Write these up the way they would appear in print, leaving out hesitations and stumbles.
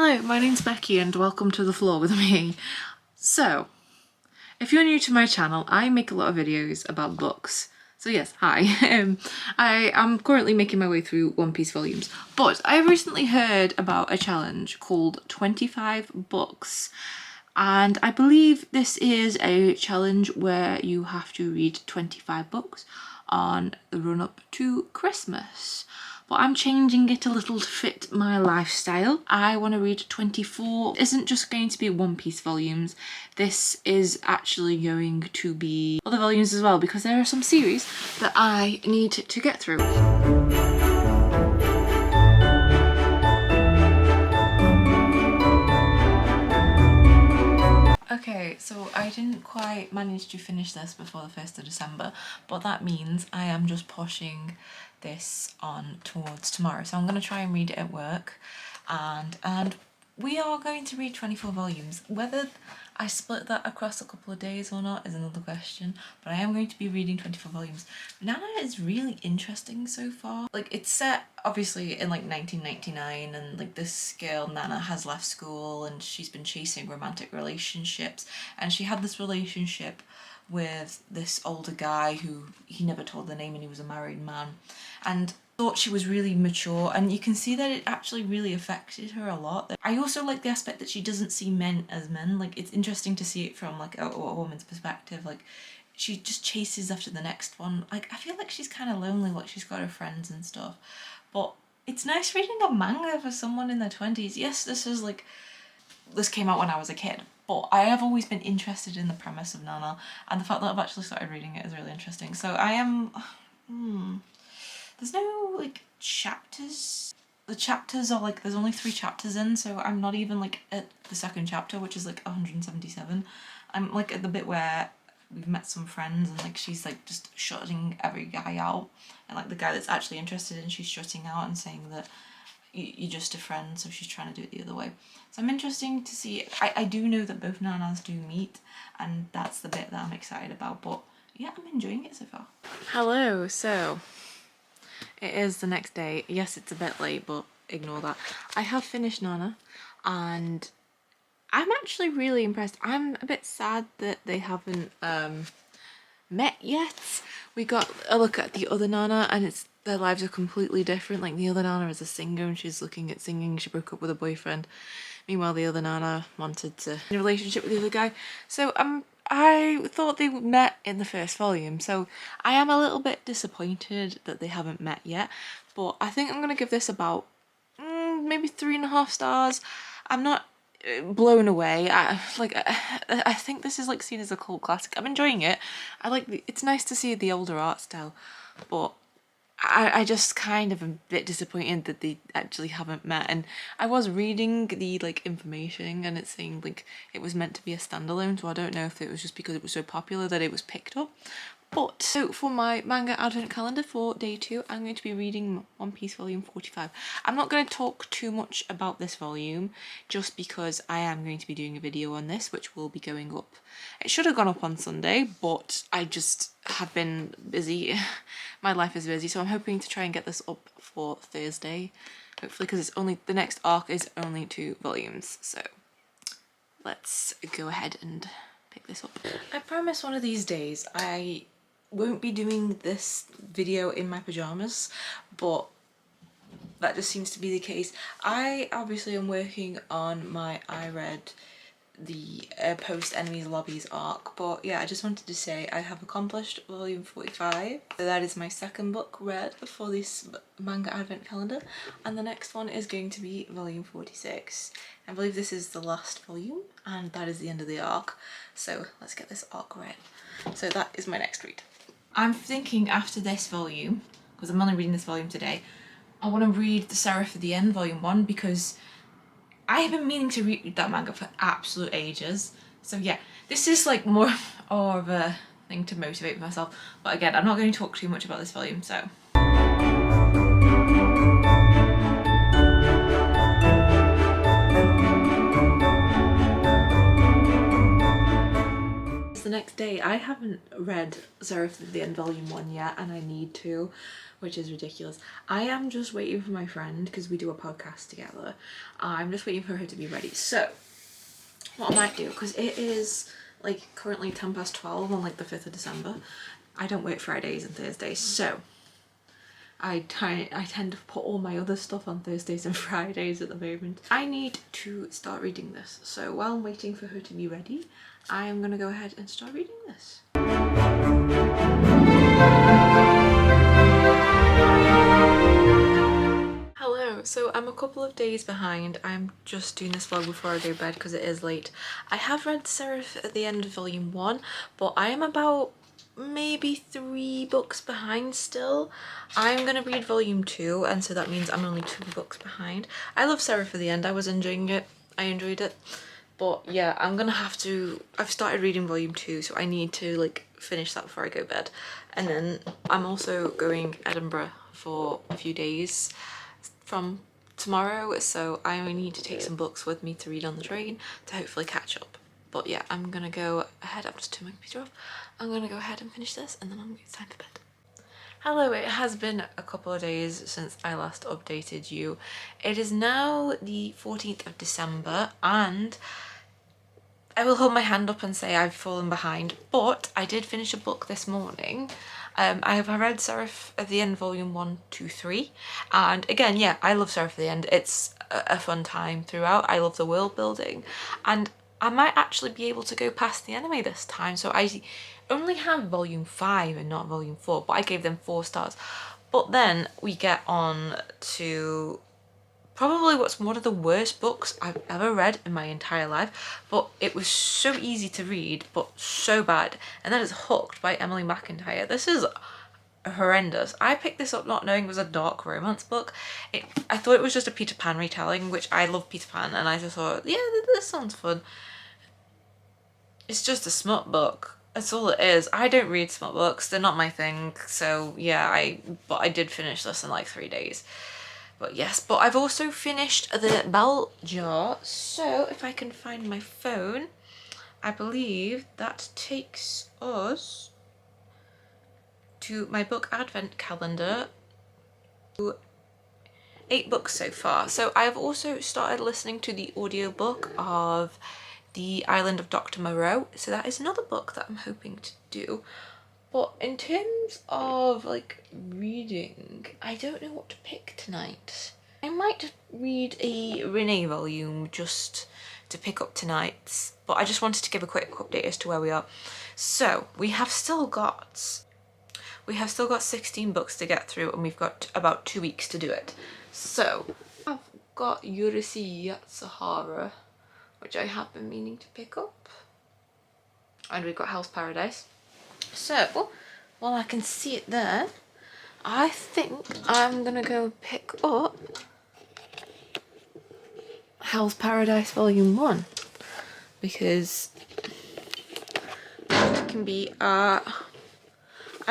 Hello, my name's Becky and welcome to The Floor with me. So, if you're new to my channel, I make a lot of videos about books. So yes, hi. I am currently making my way through One Piece volumes, but I recently heard about a challenge called 25 books. And I believe this is a challenge where you have to read 25 books on the run-up to Christmas. But I'm changing it a little to fit my lifestyle. I want to read 24. It isn't just going to be One Piece volumes. This is actually going to be other volumes as well, because there are some series that I need to get through. Okay, so I didn't quite manage to finish this before the 1st of December, but that means I am just pushing this on towards tomorrow. So I'm going to try and read it at work, and we are going to read 24 volumes. Whether I split that across a couple of days or not is another question, but I am going to be reading 24 volumes. Nana is really interesting so far. Like, it's set obviously in like 1999, and like this girl Nana has left school and she's been chasing romantic relationships, and she had this relationship with this older guy who he never told the name, and he was a married man, and thought she was really mature, and you can see that it actually really affected her a lot. I also like the aspect that she doesn't see men as men. Like, it's interesting to see it from like a woman's perspective. Like, she just chases after the next one. Like, I feel like she's kind of lonely, like she's got her friends and stuff, but it's nice reading a manga for someone in their 20s. Yes, this came out when I was a kid, but I have always been interested in the premise of Nana, and the fact that I've actually started reading it is really interesting. So I am... There's no, like, chapters. The chapters are, like, there's only 3 chapters in, so I'm not even, like, at the 2nd chapter, which is, like, 177. I'm, like, at the bit where we've met some friends, and, like, she's, like, just shutting every guy out. And, like, the guy that's actually interested in, she's shutting out and saying that you're just a friend, so she's trying to do it the other way. So I'm interested to see. I do know that both Nanas do meet, and that's the bit that I'm excited about, but yeah, I'm enjoying it so far. Hello, so it is the next day. Yes, it's a bit late, but ignore that. I have finished Nana, and I'm actually really impressed. I'm a bit sad that they haven't met yet. We got a look at the other Nana, and their lives are completely different. Like, the other Nana is a singer and she's looking at singing. She broke up with a boyfriend. Meanwhile, the other Nana wanted to be in a relationship with the other guy. So I thought they met in the first volume, so I am a little bit disappointed that they haven't met yet, but I think I'm gonna give this about maybe 3.5 stars. I'm not blown away. I think this is like seen as a cult classic. I'm enjoying it. It's nice to see the older art style, but I just kind of am a bit disappointed that they actually haven't met. And I was reading the like information, and it's saying like it was meant to be a standalone, so I don't know if it was just because it was so popular that it was picked up. But so for my manga advent calendar for day 2, I'm going to be reading One Piece volume 45. I'm not going to talk too much about this volume, just because I am going to be doing a video on this, which will be going up. It should have gone up on Sunday, but I just have been busy. My life is busy, so I'm hoping to try and get this up for Thursday, hopefully, because the next arc is only 2 volumes. So let's go ahead and pick this up. I promise one of these days I won't be doing this video in my pajamas, but that just seems to be the case. I obviously am working on my I read the post enemies lobbies arc, but yeah, I just wanted to say I have accomplished volume 45. So that is my 2nd book read for this manga advent calendar, and the next one is going to be volume 46. I believe this is the last volume, and that is the end of the arc, so let's get this arc read. So that is my next read. I'm thinking after this volume, because I'm only reading this volume today, I want to read The Seraph of the End volume 1, because I have been meaning to read that manga for absolute ages. So yeah, this is like more of a thing to motivate myself. But again, I'm not going to talk too much about this volume, so. It's the next today. I haven't read Seraph at the End Volume 1 yet, and I need to, which is ridiculous. I am just waiting for my friend, because we do a podcast together. I'm just waiting for her to be ready. So, what I might do, because it is like currently 12 on like the 5th of December. I don't work Fridays and Thursdays, so I tend to put all my other stuff on Thursdays and Fridays at the moment. I need to start reading this, so while I'm waiting for her to be ready, I'm gonna go ahead and start reading this. Hello, so I'm a couple of days behind. I'm just doing this vlog before I go to bed because it is late. I have read Seraph at the End of Volume 1, but I am about maybe 3 books behind still. I'm gonna read Volume 2, and so that means I'm only 2 books behind. I love Seraph at the End. I was enjoying it. I enjoyed it. But yeah, I'm gonna have to, I've started reading Volume 2, so I need to like finish that before I go to bed. And then I'm also going to Edinburgh for a few days from tomorrow, so I only need to take some books with me to read on the train to hopefully catch up. But yeah, I'm gonna go ahead. I'll just turn my computer off. I'm gonna go ahead and finish this, and then it's time for bed. Hello, it has been a couple of days since I last updated you. It is now the 14th of December, and I will hold my hand up and say I've fallen behind, but I did finish a book this morning. I have read Seraph at the End Volume 1, 2, 3, and again, yeah, I love Seraph at the End. It's a fun time throughout. I love the world building, and I might actually be able to go past the enemy this time. So I only have Volume 5 and not Volume 4, but I gave them 4 stars. But then we get on to probably what's one of the worst books I've ever read in my entire life, but it was so easy to read, but so bad, and that is Hooked by Emily McIntyre. This is horrendous. I picked this up not knowing it was a dark romance book. I thought it was just a Peter Pan retelling, which I love Peter Pan, and I just thought, yeah, this sounds fun. It's just a smut book. That's all it is. I don't read smut books. They're not my thing. So yeah, but I did finish this in like 3 days. But yes, but I've also finished the Bell Jar. So if I can find my phone, I believe that takes us to my book advent calendar. 8 books so far. So I've also started listening to the audiobook of The Island of Dr. Moreau. So that is another book that I'm hoping to do. But in terms of like reading, I don't know what to pick tonight. I might read a Renee volume just to pick up tonight, but I just wanted to give a quick update as to where we are. So we have still got 16 books to get through, and we've got about 2 weeks to do it. So I've got Urusei Yatsahara, which I have been meaning to pick up, and we've got Hell's Paradise. So, while I can see it there, I think I'm gonna go pick up Hell's Paradise Volume 1, because it can be, I'd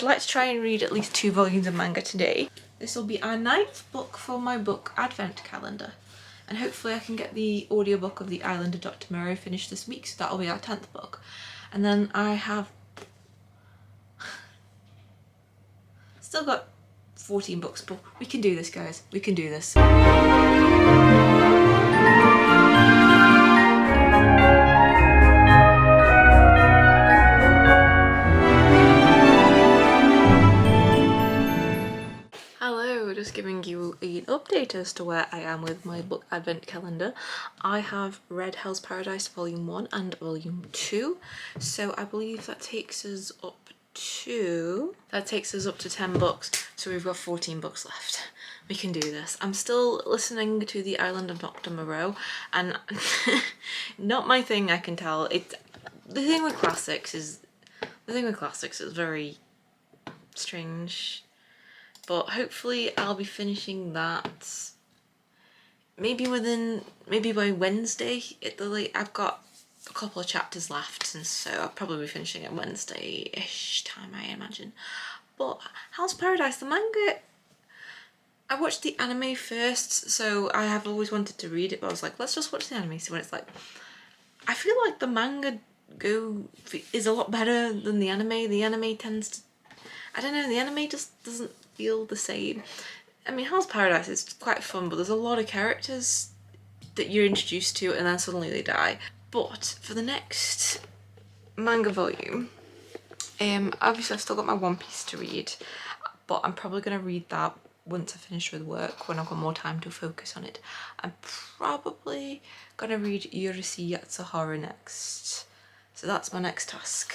like to try and read at least 2 volumes of manga today. This will be our 9th book for my book advent calendar, and hopefully I can get the audiobook of The Island of Dr. Moreau finished this week, so that'll be our 10th book. And then I have still got 14 books, but we can do this, guys. We can do this. Hello, just giving you an update as to where I am with my book advent calendar. I have read Hell's Paradise Volume 1 and Volume 2, so I believe that takes us up to 10 books, so we've got 14 books left. We can do this. I'm still listening to The Island of Dr. Moreau, and not my thing, I can tell. The thing with classics is very strange, but hopefully I'll be finishing that maybe by Wednesday. I've got a couple of chapters left, and so I'll probably be finishing it Wednesday-ish time, I imagine. But Hell's Paradise, the manga, I watched the anime first, so I have always wanted to read it, but I was like, let's just watch the anime, see what it's like. I feel like the manga is a lot better than the anime. The anime tends to, I don't know, the anime just doesn't feel the same. I mean, Hell's Paradise is quite fun, but there's a lot of characters that you're introduced to and then suddenly they die. But for the next manga volume, obviously I've still got my One Piece to read, but I'm probably going to read that once I finish with work, when I've got more time to focus on it. I'm probably going to read Urusei Yatsuhara next. So that's my next task.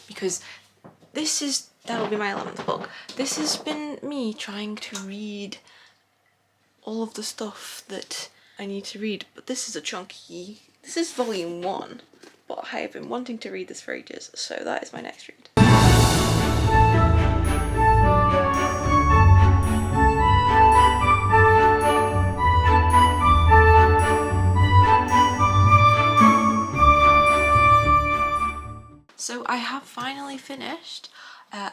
Because that'll be my 11th book. This has been me trying to read all of the stuff that I need to read, but this is this is volume 1, but I have been wanting to read this for ages, so that is my next read. So I have finally finished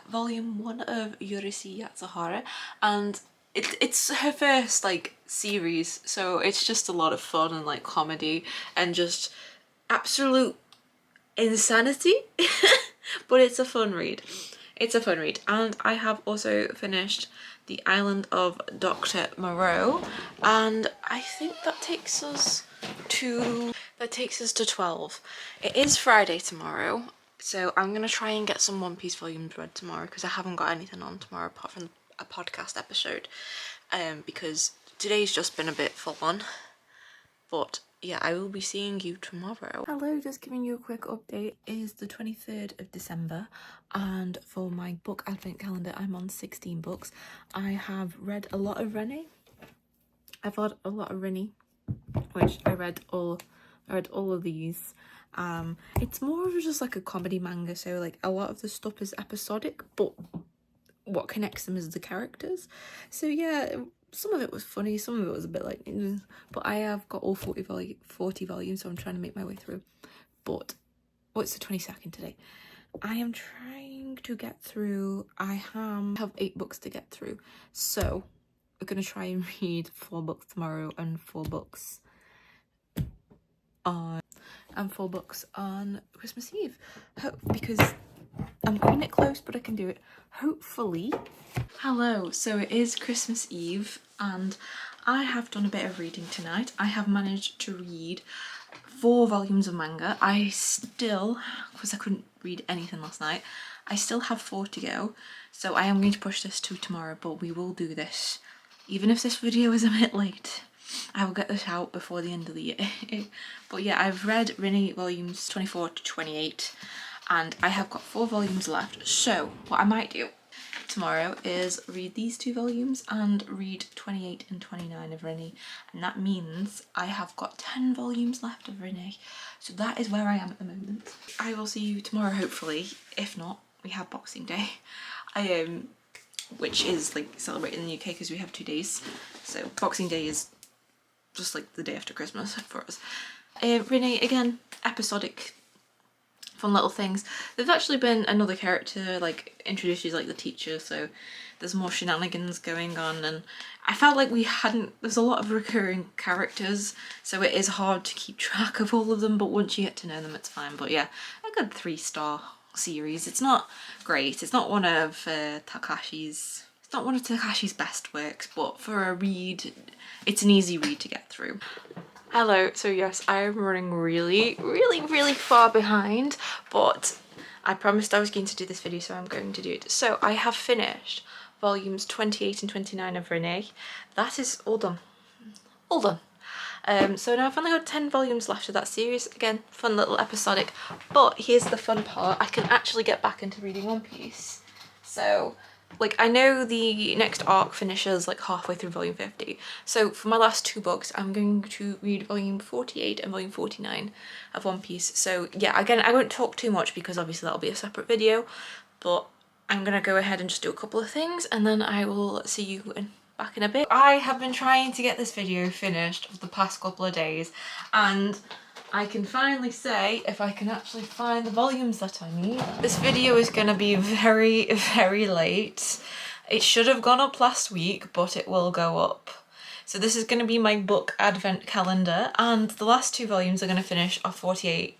volume 1 of Urusei Yatsuhara, and it's her first like series, so it's just a lot of fun and like comedy and just absolute insanity. But it's a fun read. It's a fun read. And I have also finished The Island of Dr. Moreau, and I think that takes us to 12. It is Friday tomorrow, so I'm gonna try and get some One Piece volumes read tomorrow, because I haven't got anything on tomorrow apart from a podcast episode, because today's just been a bit full on. But yeah, I will be seeing you tomorrow. Hello, just giving you a quick update. It is the 23rd of December, and for my book advent calendar I'm on 16 books. I have read a lot of Rennie. I've read a lot of Rennie, which I read all of these. It's more of just like a comedy manga, so like a lot of the stuff is episodic, but what connects them is the characters. So yeah, some of it was funny, some of it was a bit like, but I have got all 40 volumes, so I'm trying to make my way through. But it's the 22nd today. I am trying to get through. I have 8 books to get through, so we're gonna try and read 4 books tomorrow and 4 books on Christmas Eve, because I'm keeping it close, but I can do it, hopefully. Hello, so it is Christmas Eve and I have done a bit of reading tonight. I have managed to read 4 volumes of manga. I still, because I couldn't read anything last night, I still have 4 to go, so I am going to push this to tomorrow, but we will do this. Even if this video is a bit late, I will get this out before the end of the year. But yeah, I've read Rennie volumes 24 to 28 and I have got 4 volumes left, so what I might do tomorrow is read these 2 volumes and read 28 and 29 of Rennie, and that means I have got 10 volumes left of Rennie, so that is where I am at the moment. I will see you tomorrow, hopefully. If not, we have Boxing Day, which is like celebrated in the UK because we have 2 days, so Boxing Day is just like the day after Christmas for us. Rennie, again, episodic, fun little things. There's actually been another character like introduced, she's like the teacher, so there's more shenanigans going on, and I felt like there's a lot of recurring characters, so it is hard to keep track of all of them, but once you get to know them it's fine. But yeah, a good 3-star series. It's not great, it's not one of Takashi's best works, but for a read, it's an easy read to get through. Hello, so yes, I am running really far behind, but I promised I was going to do this video, so I'm going to do it. So I have finished volumes 28 and 29 of Rennie. That is all done. All done. So now I've only got 10 volumes left of that series. Again, fun little episodic, but here's the fun part. I can actually get back into reading One Piece. So like, I know the next arc finishes like halfway through volume 50, so for my last 2 books I'm going to read volume 48 and volume 49 of One Piece. So yeah, again, I won't talk too much because obviously that'll be a separate video, but I'm gonna go ahead and just do a couple of things and then I will see you back in a bit. I have been trying to get this video finished for the past couple of days, and I can finally say if I can actually find the volumes that I need. This video is going to be very late. It should have gone up last week, but it will go up. So this is going to be my book advent calendar, and the last 2 volumes are going to finish off 48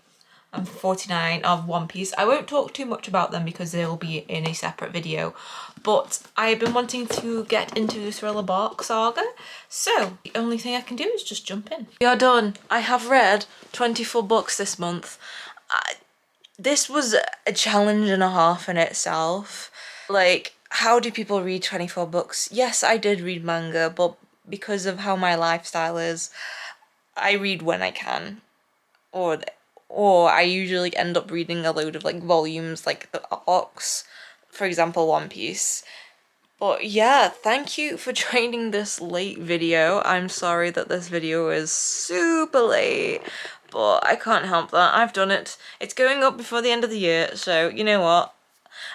and 49 of One Piece. I won't talk too much about them because they'll be in a separate video, but I've been wanting to get into the Thriller Bark saga, so the only thing I can do is just jump in. We are done. I have read 24 books this month. This was a challenge and a half in itself. Like, how do people read 24 books? Yes, I did read manga, but because of how my lifestyle is, I read when I can, or I usually end up reading a load of like volumes, like the arcs, for example, One Piece. But yeah, thank you for joining this late video. I'm sorry that this video is super late, but I can't help that. I've done it. It's going up before the end of the year, so you know what?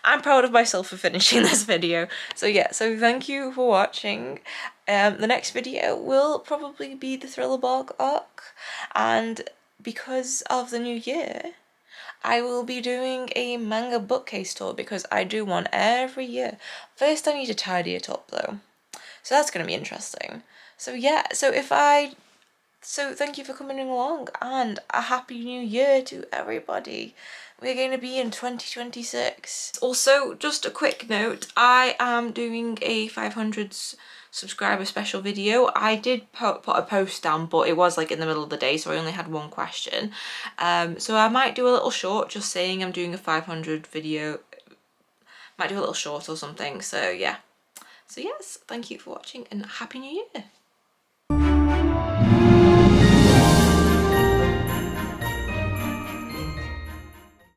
I'm proud of myself for finishing this video. So yeah, so thank you for watching. The next video will probably be the Thriller Bark arc, and because of the new year, I will be doing a manga bookcase tour because I do one every year. First I need to tidy it up though, so that's going to be interesting. So yeah, so thank you for coming along, and a happy new year to everybody. We're going to be in 2026. Also, just a quick note, I am doing a 500 subscriber special video. I did put a post down, but it was like in the middle of the day, so I only had one question. So I might do a little short just saying I'm doing a 500 video. Might do a little short or something, so yeah. So yes, thank you for watching and Happy New Year.